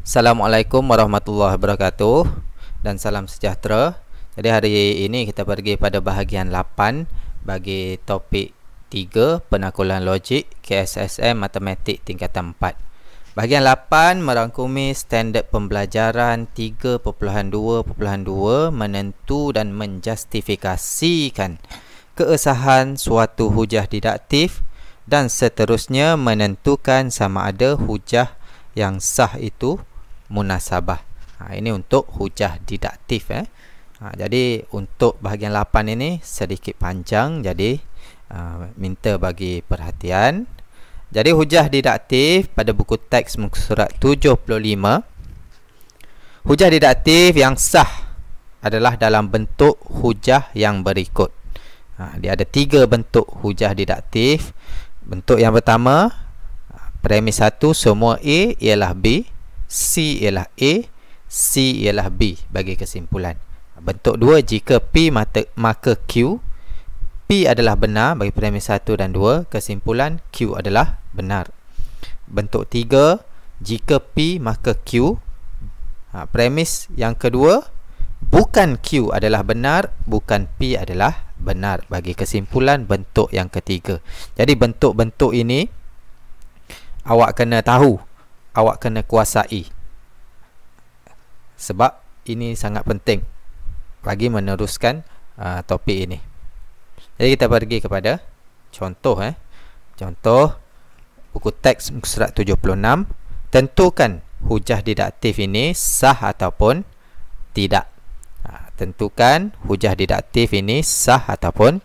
Assalamualaikum warahmatullahi wabarakatuh dan salam sejahtera. Jadi hari ini kita pergi pada bahagian 8 bagi topik 3 penakulan logik KSSM Matematik tingkatan 4. Bahagian 8 merangkumi standard pembelajaran 3.2.2 menentu dan menjustifikasikan keesahan suatu hujah didaktif dan seterusnya menentukan sama ada hujah yang sah itu munasabah. Ini untuk hujah didaktif. Jadi untuk bahagian 8 ini sedikit panjang, jadi minta bagi perhatian. Jadi hujah didaktif pada buku teks muka surat 75. Hujah didaktif yang sah adalah dalam bentuk hujah yang berikut. Dia ada 3 bentuk hujah didaktif. Bentuk yang pertama, premis 1, semua A ialah B, C ialah A, C ialah B bagi kesimpulan. Bentuk 2, jika P maka Q. P adalah benar bagi premis 1 dan 2, kesimpulan Q adalah benar. Bentuk 3, jika P maka Q. Premis yang kedua, bukan Q adalah benar, bukan P adalah benar bagi kesimpulan bentuk yang ketiga. Jadi bentuk-bentuk ini awak kena tahu, awak kena kuasai, sebab ini sangat penting bagi meneruskan topik ini. Jadi kita pergi kepada contoh. Contoh buku teks muka surat 76. Tentukan hujah didaktif ini sah ataupun tidak. Tentukan hujah didaktif ini sah ataupun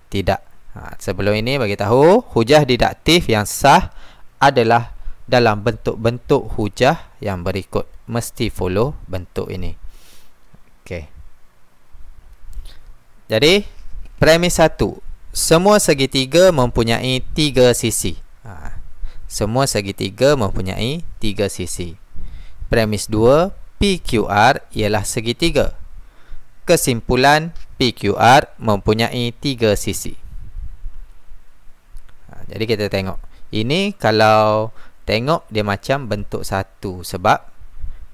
tidak. Sebelum ini bagi tahu, hujah didaktif yang sah adalah dalam bentuk-bentuk hujah yang berikut. Mesti follow bentuk ini. Okey. Jadi premis 1, semua segitiga mempunyai 3 sisi. Semua segitiga mempunyai 3 sisi. Premis 2, PQR ialah segitiga. Kesimpulan PQR mempunyai 3 sisi. Jadi kita tengok. Ini kalau tengok dia macam bentuk 1 sebab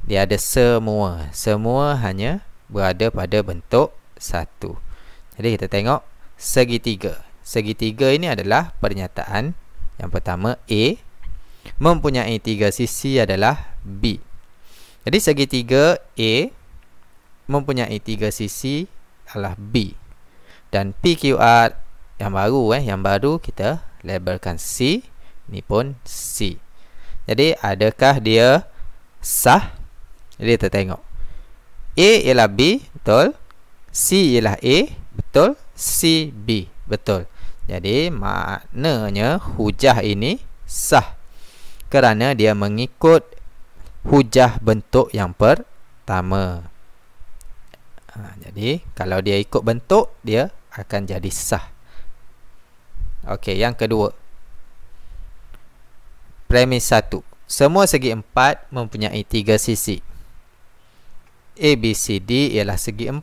dia ada semua. Semua hanya berada pada bentuk 1. Jadi kita tengok segitiga. Segitiga ini adalah pernyataan yang pertama A mempunyai 3 sisi adalah B. Jadi segitiga A mempunyai 3 sisi adalah B. Dan PQR yang baru kita labelkan C. Ini pun C. Jadi adakah dia sah? Jadi kita tengok. A ialah B, betul. C ialah A, betul. C B, betul. Jadi maknanya hujah ini sah kerana dia mengikut hujah bentuk yang pertama. Jadi kalau dia ikut bentuk, dia akan jadi sah. Okey, yang kedua. Premis 1. Semua segi 4 mempunyai 3 sisi. ABCD ialah segi 4.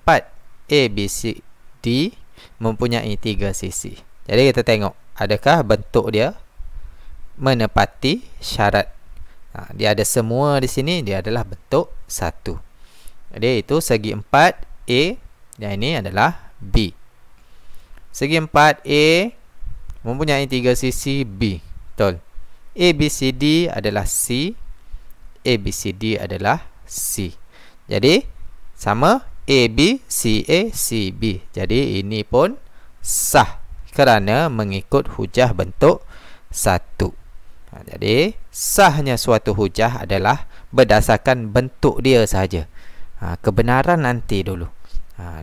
ABCD mempunyai 3 sisi. Jadi kita tengok, adakah bentuk dia menepati syarat. Dia ada semua di sini, dia adalah bentuk 1. Jadi itu segi 4 A dan ini adalah B. Segi 4 A mempunyai 3 sisi B, betul. ABCD adalah C, ABCD adalah C. Jadi sama AB, CA, CB. Jadi ini pun sah kerana mengikut hujah bentuk 1. Jadi sahnya suatu hujah adalah berdasarkan bentuk dia sahaja. Kebenaran nanti dulu.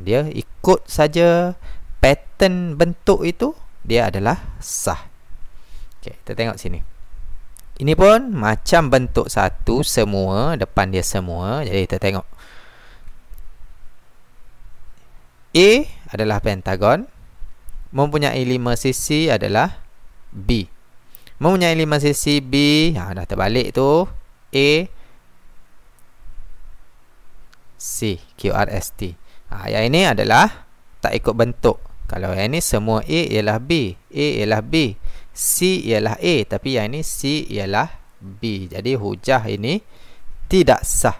Dia ikut saja pattern bentuk itu, dia adalah sah. Okey, kita tengok sini. Ini pun macam bentuk 1, semua, depan dia semua. Jadi kita tengok. A adalah pentagon. Mempunyai 5 sisi adalah B. Mempunyai 5 sisi B, dah terbalik tu. A, C, QRST. Yang ini adalah tak ikut bentuk. Kalau yang ini semua A ialah B, A ialah B, C ialah A, tapi yang ini C ialah B. Jadi hujah ini tidak sah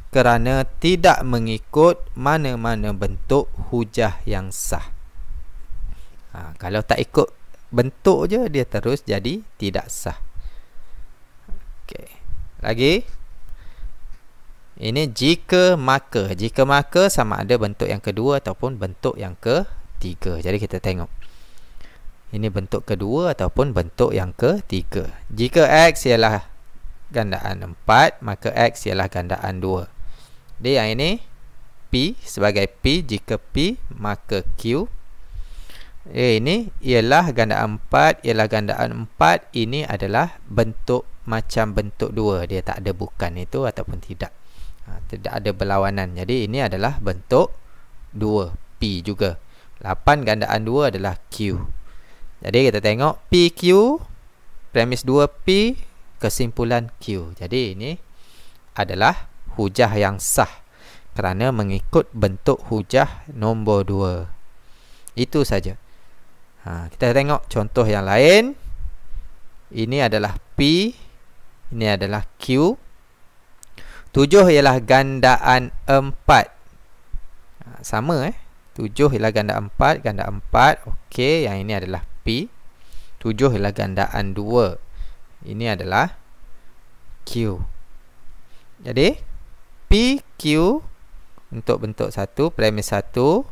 kerana tidak mengikut mana-mana bentuk hujah yang sah. Kalau tak ikut bentuk je, dia terus jadi tidak sah. Okey. Lagi. Ini jika maka. Jika maka sama ada bentuk yang kedua ataupun bentuk yang ketiga. Jadi kita tengok. Ini bentuk kedua ataupun bentuk yang ketiga. Jika X ialah gandaan 4, maka X ialah gandaan 2. Jadi yang ini P sebagai P. Jika P, maka Q. Ini ialah gandaan 4. Ialah gandaan 4. Ini adalah bentuk macam bentuk 2. Dia tak ada bukan itu ataupun tidak. Tidak ada berlawanan. Jadi ini adalah bentuk 2. P juga. 8 gandaan 2 adalah Q. Jadi kita tengok PQ, premis 2P, kesimpulan Q. Jadi ini adalah hujah yang sah kerana mengikut bentuk hujah nombor 2. Itu saja. Kita tengok contoh yang lain. Ini adalah P, ini adalah Q. 7 ialah gandaan 4. Sama 7 ialah gandaan 4, gandaan 4. Okey, yang ini adalah P. 7 ialah gandaan 2. Ini adalah Q. Jadi PQ untuk bentuk 1, premis 1,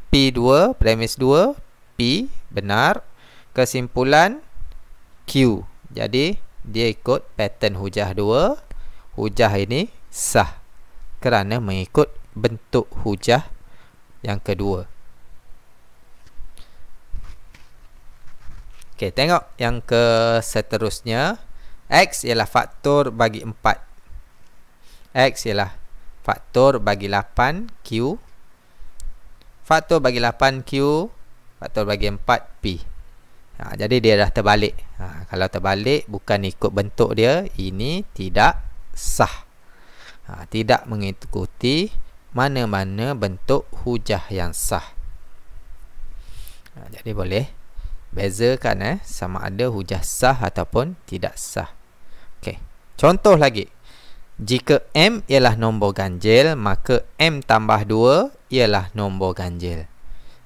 P2, premis 2, P benar, kesimpulan Q. Jadi dia ikut pattern hujah 2. Hujah ini sah kerana mengikut bentuk hujah yang kedua. Okey, tengok yang ke seterusnya. X ialah faktor bagi 4. X ialah faktor bagi 8Q. Faktor bagi 8Q, faktor bagi 4P. Jadi dia dah terbalik. Kalau terbalik bukan ikut bentuk dia, ini tidak sah. Tidak mengikuti mana-mana bentuk hujah yang sah. Jadi boleh bezakan sama ada hujah sah ataupun tidak sah. Okey. Contoh lagi. Jika M ialah nombor ganjil, maka M tambah 2 ialah nombor ganjil.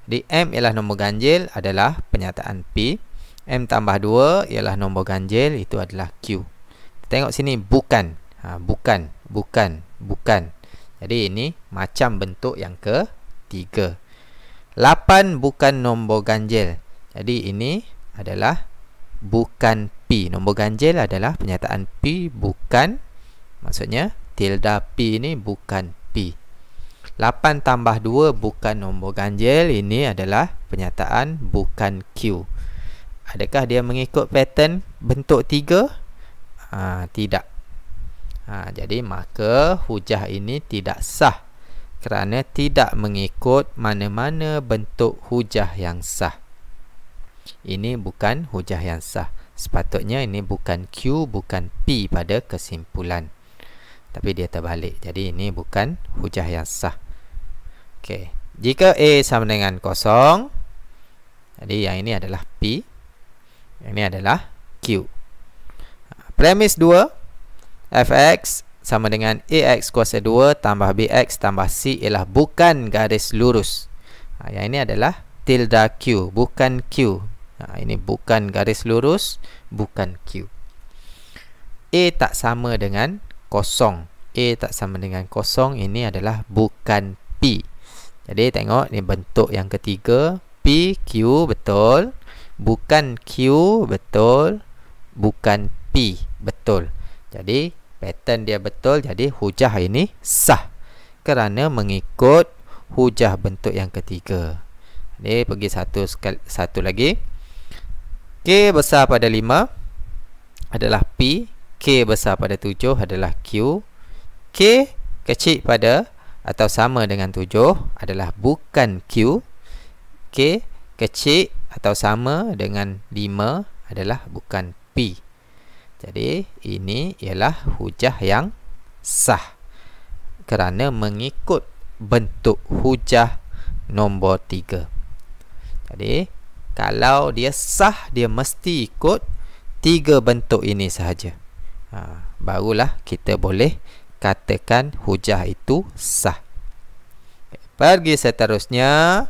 Jadi M ialah nombor ganjil adalah penyataan P. M tambah 2 ialah nombor ganjil, itu adalah Q. Tengok sini bukan. Bukan. Jadi ini macam bentuk yang ketiga. 8 bukan nombor ganjil. Jadi ini adalah bukan P. Nombor ganjil adalah penyataan P bukan. Maksudnya tilda P ini bukan P. 8 tambah 2 bukan nombor ganjil. Ini adalah penyataan bukan Q. Adakah dia mengikut pattern bentuk 3? Tidak. Jadi maka hujah ini tidak sah kerana tidak mengikut mana-mana bentuk hujah yang sah. Ini bukan hujah yang sah. Sepatutnya ini bukan Q, bukan P pada kesimpulan. Tapi dia terbalik. Jadi ini bukan hujah yang sah. Okey. Jika A sama dengan 0, jadi yang ini adalah P. Yang ini adalah Q. Premis 2, fx sama dengan ax kuasa 2 tambah bx tambah c ialah bukan garis lurus. Yang ini adalah tilda Q, bukan Q. Ini bukan garis lurus, bukan Q. A tak sama dengan 0. A tak sama dengan 0. Ini adalah bukan P. Jadi tengok ni bentuk yang ketiga. P, Q betul. Bukan Q betul. Bukan P betul. Jadi pattern dia betul. Jadi hujah ini sah kerana mengikut hujah bentuk yang ketiga. Jadi pergi satu lagi. K besar pada 5 adalah P. K besar pada 7 adalah Q. K kecil pada atau sama dengan 7 adalah bukan Q. K kecil atau sama dengan 5 adalah bukan P. Jadi ini ialah hujah yang sah kerana mengikut bentuk hujah nombor 3. Jadi kalau dia sah, dia mesti ikut 3 bentuk ini sahaja. barulah kita boleh katakan hujah itu sah. Pergi seterusnya,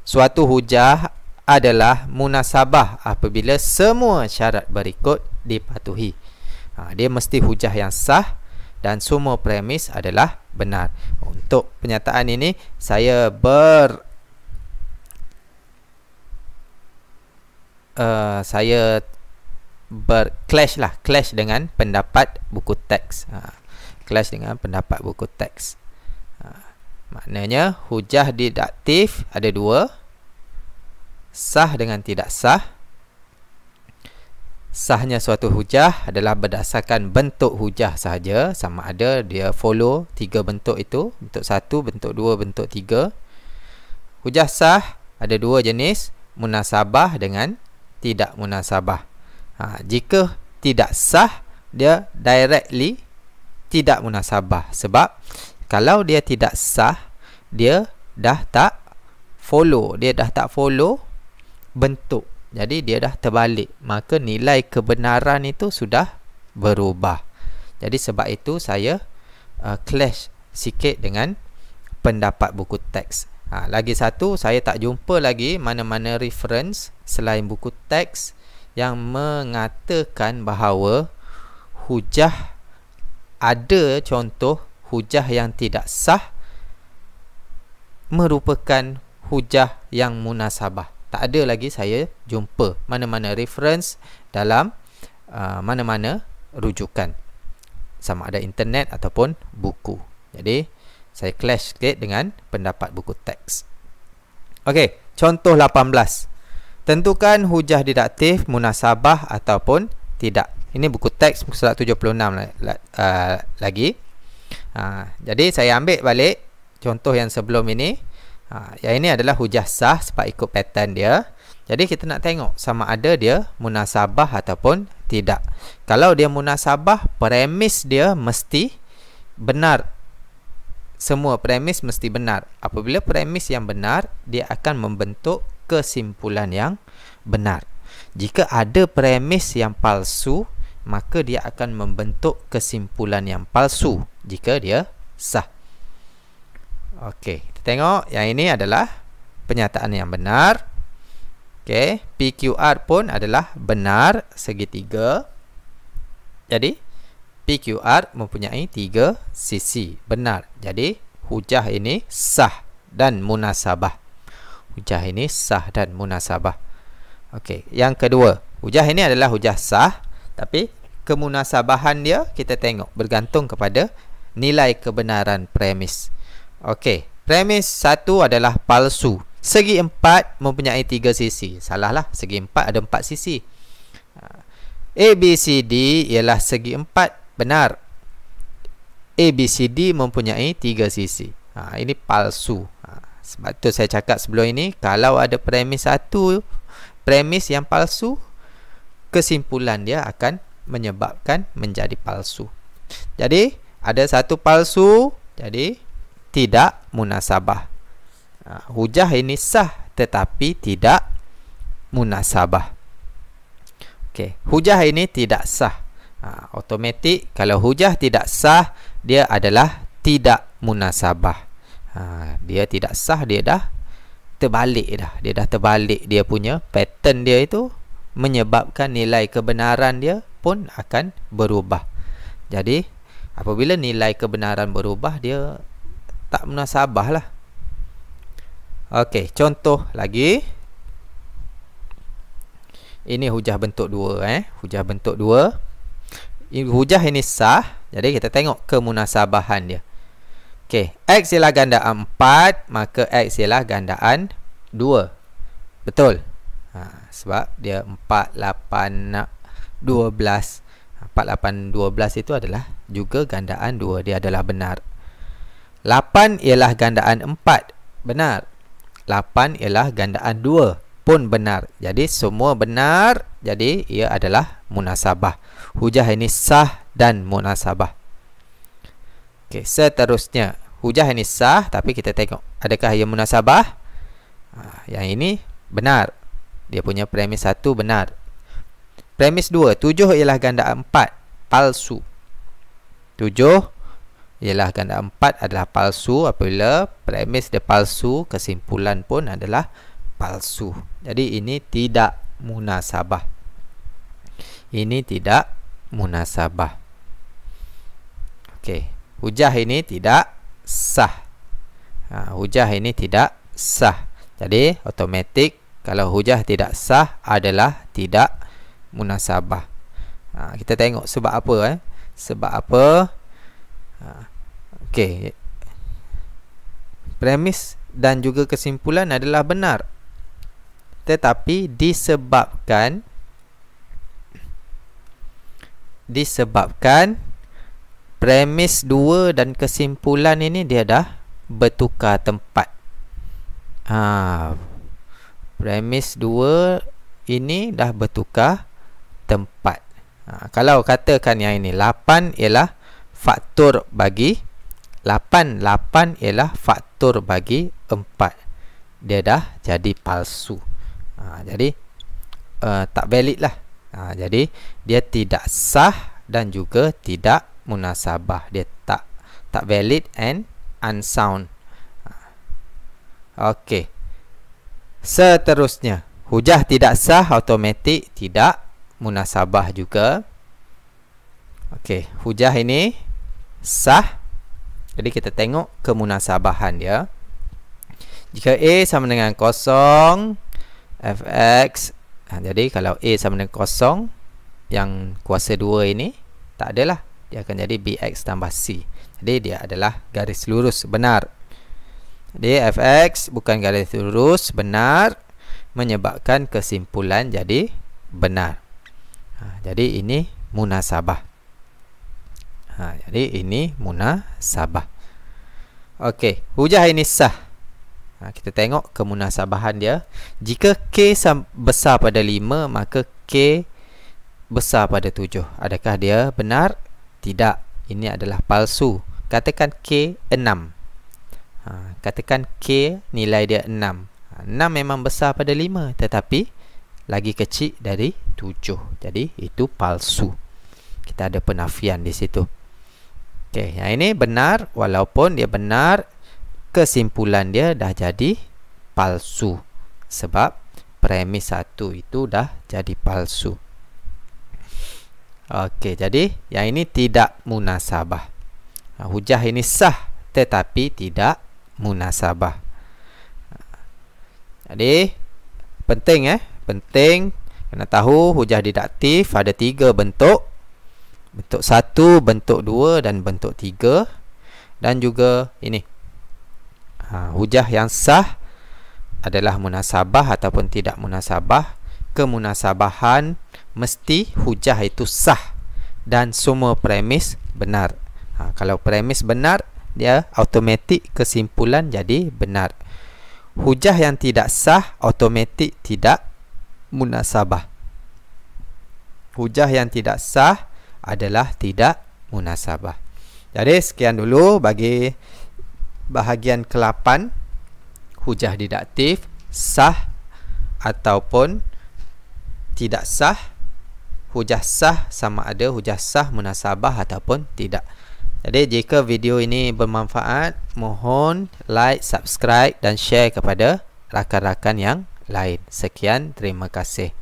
suatu hujah adalah munasabah apabila semua syarat berikut dipatuhi. Dia mesti hujah yang sah dan semua premis adalah benar. Untuk penyataan ini saya clash dengan pendapat buku teks. Clash dengan pendapat buku teks. Maknanya hujah didaktif ada dua, sah dengan tidak sah. Sahnya suatu hujah adalah berdasarkan bentuk hujah sahaja, sama ada dia follow tiga bentuk itu, bentuk satu, bentuk dua, bentuk tiga. Hujah sah ada dua jenis, munasabah dengan tidak munasabah. Jika tidak sah, dia directly tidak munasabah. Sebab kalau dia tidak sah, dia dah tak follow bentuk. Jadi dia dah terbalik, maka nilai kebenaran itu sudah berubah. Jadi sebab itu saya clash sikit dengan pendapat buku teks. Lagi satu, saya tak jumpa lagi mana-mana reference selain buku teks yang mengatakan bahawa hujah, ada contoh hujah yang tidak sah merupakan hujah yang munasabah. Tak ada lagi saya jumpa mana-mana reference dalam mana-mana rujukan, sama ada internet ataupun buku. Jadi saya clash sikit dengan pendapat buku teks. Okey, contoh 18. Tentukan hujah didaktif munasabah ataupun tidak. Ini buku teks muka surat 76 lagi. Jadi saya ambil balik contoh yang sebelum ini. Yang ini adalah hujah sah sebab ikut pattern dia. Jadi kita nak tengok sama ada dia munasabah ataupun tidak. Kalau dia munasabah, premis dia mesti benar. Semua premis mesti benar. Apabila premis yang benar, dia akan membentuk kesimpulan yang benar. Jika ada premis yang palsu, maka dia akan membentuk kesimpulan yang palsu jika dia sah. Okey, kita tengok yang ini adalah penyataan yang benar. Okey, PQR pun adalah benar segitiga. Jadi PQR mempunyai 3 sisi, benar. Jadi hujah ini sah dan munasabah. Hujah ini sah dan munasabah. Okey, yang kedua, hujah ini adalah hujah sah, tapi kemunasabahan dia kita tengok bergantung kepada nilai kebenaran premis. Okey, premis 1 adalah palsu. Segi 4 mempunyai 3 sisi. Salahlah, segi 4 ada 4 sisi. ABCD ialah segi 4, benar. ABCD mempunyai 3 sisi. Ini palsu. Sebab tu saya cakap sebelum ini, kalau ada premis 1, premis yang palsu, kesimpulan dia akan menyebabkan menjadi palsu. Jadi ada satu palsu, jadi tidak munasabah. Hujah ini sah tetapi tidak munasabah. Okey, hujah ini tidak sah. Automatik kalau hujah tidak sah, dia adalah tidak munasabah. Dia tidak sah, dia dah terbalik dah. Dia dah terbalik dia punya pattern dia itu, menyebabkan nilai kebenaran dia pun akan berubah. Jadi apabila nilai kebenaran berubah, dia tak munasabah lah. Okey, contoh lagi. Ini hujah bentuk 2. Hujah bentuk 2. Hujah ini sah. Jadi kita tengok kemunasabahan dia. Okey, X ialah gandaan 4, maka X ialah gandaan 2. Betul. Sebab dia 4, 8, 12. 4, 8, 12 itu adalah juga gandaan 2. Dia adalah benar. 8 ialah gandaan 4. Benar. 8 ialah gandaan 2. Pun benar. Jadi semua benar. Jadi ia adalah munasabah. Hujah ini sah dan munasabah. Okey, seterusnya. Hujah ini sah, tapi kita tengok adakah ia munasabah? Yang ini benar. Dia punya premis 1 benar. Premis 2, 7 ialah gandaan 4. Palsu. 7 ialah ganda 4 adalah palsu. Apabila premis dia palsu, kesimpulan pun adalah palsu. Jadi ini tidak munasabah. Ini tidak munasabah. Okey, hujah ini tidak sah. Hujah ini tidak sah. Jadi automatik kalau hujah tidak sah adalah tidak munasabah. Kita tengok sebab apa sebab apa. Okey, premis dan juga kesimpulan adalah benar, tetapi disebabkan premis 2 dan kesimpulan ini dia dah bertukar tempat. Premis 2 ini dah bertukar tempat. Kalau katakan yang ini 8 ialah faktor bagi 8 ialah faktor bagi 4. Dia dah jadi palsu. Jadi tak valid lah. Jadi dia tidak sah dan juga tidak munasabah. Dia tak valid and unsound. Okey. Seterusnya, hujah tidak sah automatik tidak munasabah juga. Okey, hujah ini sah. Jadi kita tengok kemunasabahan dia. Jika A sama dengan 0, fx. Jadi kalau A sama dengan 0, yang kuasa 2 ini tak adalah. Dia akan jadi bx tambah c. Jadi dia adalah garis lurus benar. Jadi fx bukan garis lurus benar, menyebabkan kesimpulan jadi benar. Jadi ini munasabah. Jadi ini munasabah. Okey, hujah ini sah. Kita tengok kemunasabahan dia. Jika K besar pada 5, maka K besar pada 7. Adakah dia benar? Tidak. Ini adalah palsu. Katakan K 6. Katakan K nilai dia 6. 6 memang besar pada 5, tetapi lagi kecil dari 7. Jadi itu palsu. Kita ada penafian di situ. Okey, yang ini benar. Walaupun dia benar, kesimpulan dia dah jadi palsu. Sebab premis 1 itu dah jadi palsu. Okey, jadi yang ini tidak munasabah. Hujah ini sah tetapi tidak munasabah. Jadi penting penting kena tahu hujah didaktif ada 3 bentuk. Bentuk 1, bentuk 2 dan bentuk 3. Dan juga ini hujah yang sah adalah munasabah ataupun tidak munasabah. Kemunasabahan mesti hujah itu sah dan semua premis benar. Kalau premis benar, dia automatik kesimpulan jadi benar. Hujah yang tidak sah automatik tidak munasabah. Hujah yang tidak sah adalah tidak munasabah. Jadi sekian dulu bagi bahagian ke-8, hujah didaktif sah ataupun tidak sah. Hujah sah sama ada hujah sah munasabah ataupun tidak. Jadi jika video ini bermanfaat, mohon like, subscribe dan share kepada rakan-rakan yang lain. Sekian, terima kasih.